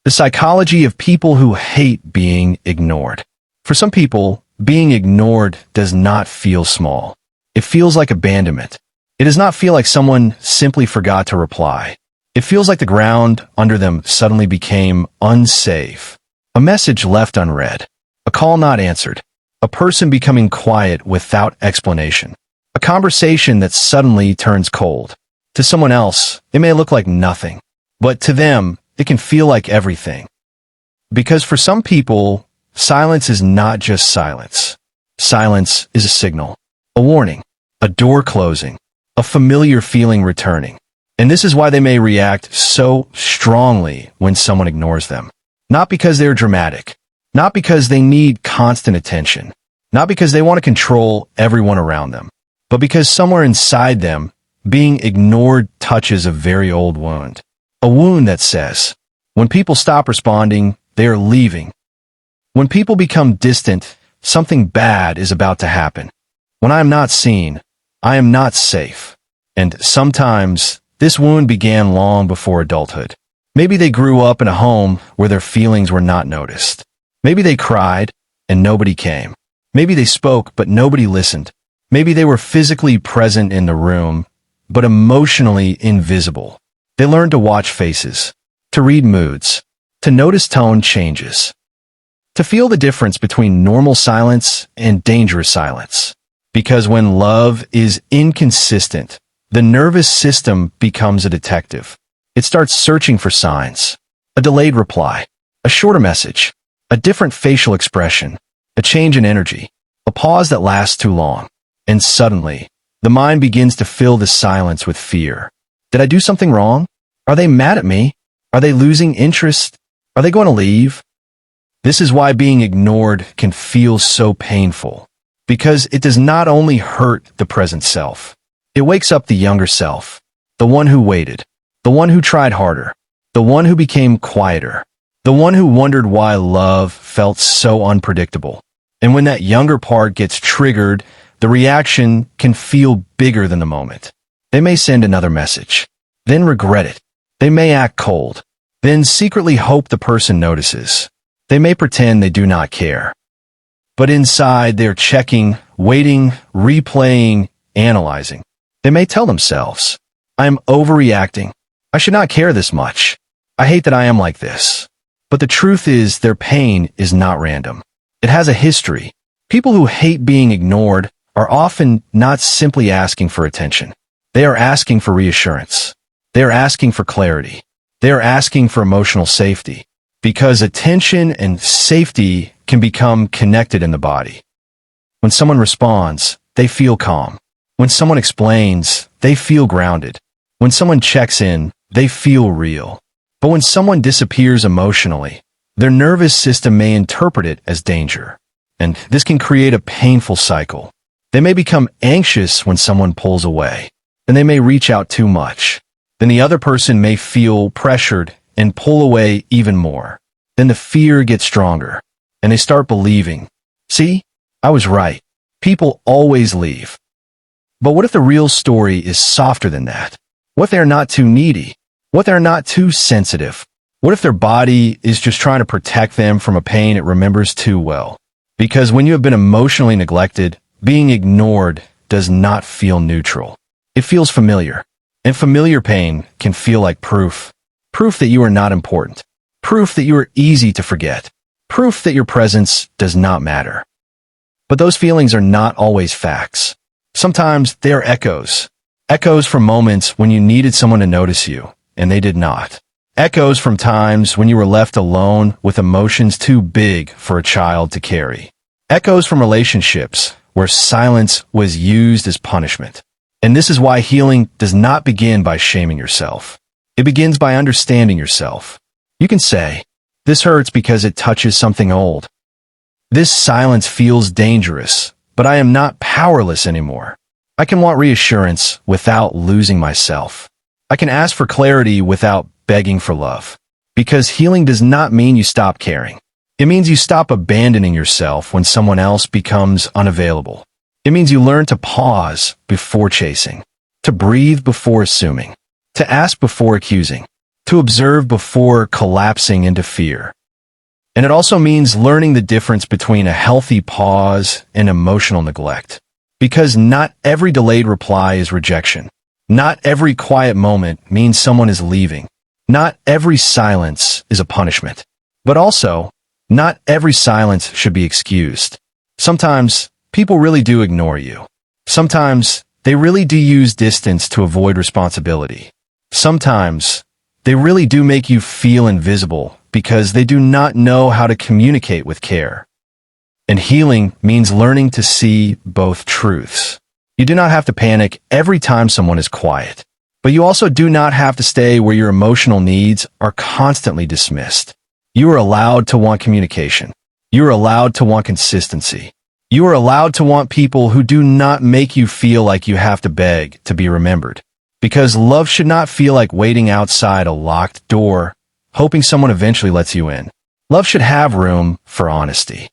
The psychology of people who hate being ignored. For some people, being ignored does not feel small. It feels like abandonment. It does not feel like someone simply forgot to reply. It feels like the ground under them suddenly became unsafe. A message left unread. A call not answered. A person becoming quiet without explanation. A conversation that suddenly turns cold. To someone else, it may look like nothing, but to them, it can feel like everything. Because for some people, silence is not just silence. Silence is a signal, a warning, a door closing, a familiar feeling returning. And this is why they may react so strongly when someone ignores them. Not because they're dramatic, not because they need constant attention, not because they want to control everyone around them, but because somewhere inside them, being ignored touches a very old wound. A wound that says, when people stop responding, they are leaving. When people become distant, something bad is about to happen. When I am not seen, I am not safe. And sometimes, this wound began long before adulthood. Maybe they grew up in a home where their feelings were not noticed. Maybe they cried, and nobody came. Maybe they spoke, but nobody listened. Maybe they were physically present in the room, but emotionally invisible. They learned to watch faces, to read moods, to notice tone changes, to feel the difference between normal silence and dangerous silence. Because when love is inconsistent, the nervous system becomes a detective. It starts searching for signs, a delayed reply, a shorter message, a different facial expression, a change in energy, a pause that lasts too long. And suddenly, the mind begins to fill the silence with fear. Did I do something wrong? Are they mad at me? Are they losing interest? Are they going to leave? This is why being ignored can feel so painful. Because it does not only hurt the present self. It wakes up the younger self. The one who waited. The one who tried harder. The one who became quieter. The one who wondered why love felt so unpredictable. And when that younger part gets triggered, the reaction can feel bigger than the moment. They may send another message, then regret it. They may act cold, then secretly hope the person notices. They may pretend they do not care. But inside, they're checking, waiting, replaying, analyzing. They may tell themselves, I am overreacting. I should not care this much. I hate that I am like this. But the truth is, their pain is not random. It has a history. People who hate being ignored are often not simply asking for attention. They are asking for reassurance. They are asking for clarity. They are asking for emotional safety. Because attention and safety can become connected in the body. When someone responds, they feel calm. When someone explains, they feel grounded. When someone checks in, they feel real. But when someone disappears emotionally, their nervous system may interpret it as danger. And this can create a painful cycle. They may become anxious when someone pulls away, and they may reach out too much. Then the other person may feel pressured and pull away even more. Then the fear gets stronger, and they start believing, see, I was right. People always leave. But what if the real story is softer than that? What if they're not too needy? What if they're not too sensitive? What if their body is just trying to protect them from a pain it remembers too well? Because when you have been emotionally neglected, being ignored does not feel neutral. It feels familiar. And familiar pain can feel like proof. Proof that you are not important. Proof that you are easy to forget. Proof that your presence does not matter. But those feelings are not always facts. Sometimes they are echoes. Echoes from moments when you needed someone to notice you, and they did not. Echoes from times when you were left alone with emotions too big for a child to carry. Echoes from relationships where silence was used as punishment. And this is why healing does not begin by shaming yourself. It begins by understanding yourself. You can say, this hurts because it touches something old. This silence feels dangerous, but I am not powerless anymore. I can want reassurance without losing myself. I can ask for clarity without begging for love. Because healing does not mean you stop caring. It means you stop abandoning yourself when someone else becomes unavailable. It means you learn to pause before chasing, to breathe before assuming, to ask before accusing. to observe before collapsing into fear. And it also means learning the difference between a healthy pause and emotional neglect. Because not every delayed reply is rejection. Not every quiet moment means someone is leaving. Not every silence is a punishment. But also, not every silence should be excused. Sometimes, people really do ignore you. Sometimes, they really do use distance to avoid responsibility. Sometimes, they really do make you feel invisible because they do not know how to communicate with care. And healing means learning to see both truths. You do not have to panic every time someone is quiet. But you also do not have to stay where your emotional needs are constantly dismissed. You are allowed to want communication. You are allowed to want consistency. You are allowed to want people who do not make you feel like you have to beg to be remembered. Because love should not feel like waiting outside a locked door, hoping someone eventually lets you in. Love should have room for honesty,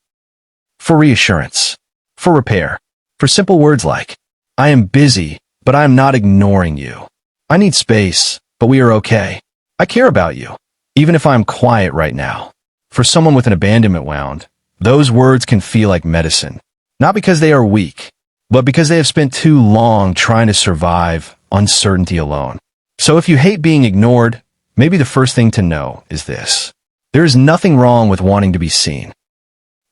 for reassurance, for repair, for simple words like, I am busy, but I am not ignoring you. I need space, but we are okay. I care about you, even if I'm quiet right now. For someone with an abandonment wound, those words can feel like medicine. Not because they are weak, but because they have spent too long trying to survive uncertainty alone. So if you hate being ignored, maybe the first thing to know is this. There is nothing wrong with wanting to be seen.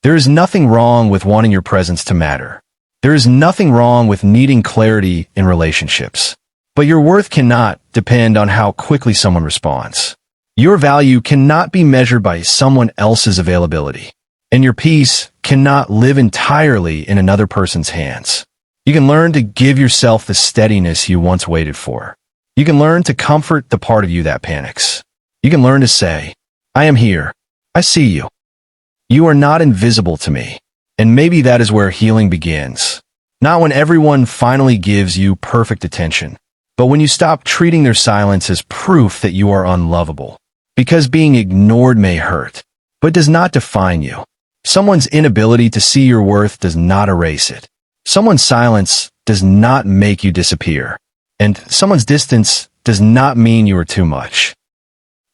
There is nothing wrong with wanting your presence to matter. There is nothing wrong with needing clarity in relationships. But your worth cannot depend on how quickly someone responds. Your value cannot be measured by someone else's availability. And your peace cannot live entirely in another person's hands. You can learn to give yourself the steadiness you once waited for. You can learn to comfort the part of you that panics. You can learn to say, I am here. I see you. You are not invisible to me. And maybe that is where healing begins. Not when everyone finally gives you perfect attention, but when you stop treating their silence as proof that you are unlovable. Because being ignored may hurt, but does not define you. Someone's inability to see your worth does not erase it. Someone's silence does not make you disappear. And someone's distance does not mean you are too much.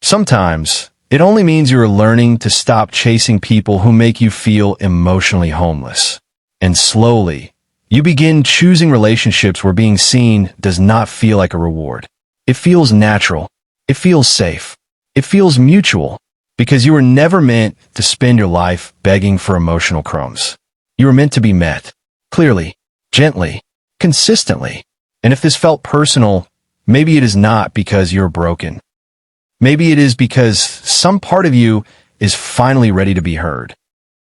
Sometimes, it only means you are learning to stop chasing people who make you feel emotionally homeless. And slowly, you begin choosing relationships where being seen does not feel like a reward. It feels natural. It feels safe. It feels mutual. Because you were never meant to spend your life begging for emotional crumbs. You were meant to be met. Clearly, gently, consistently. And if this felt personal, maybe it is not because you're broken. Maybe it is because some part of you is finally ready to be heard.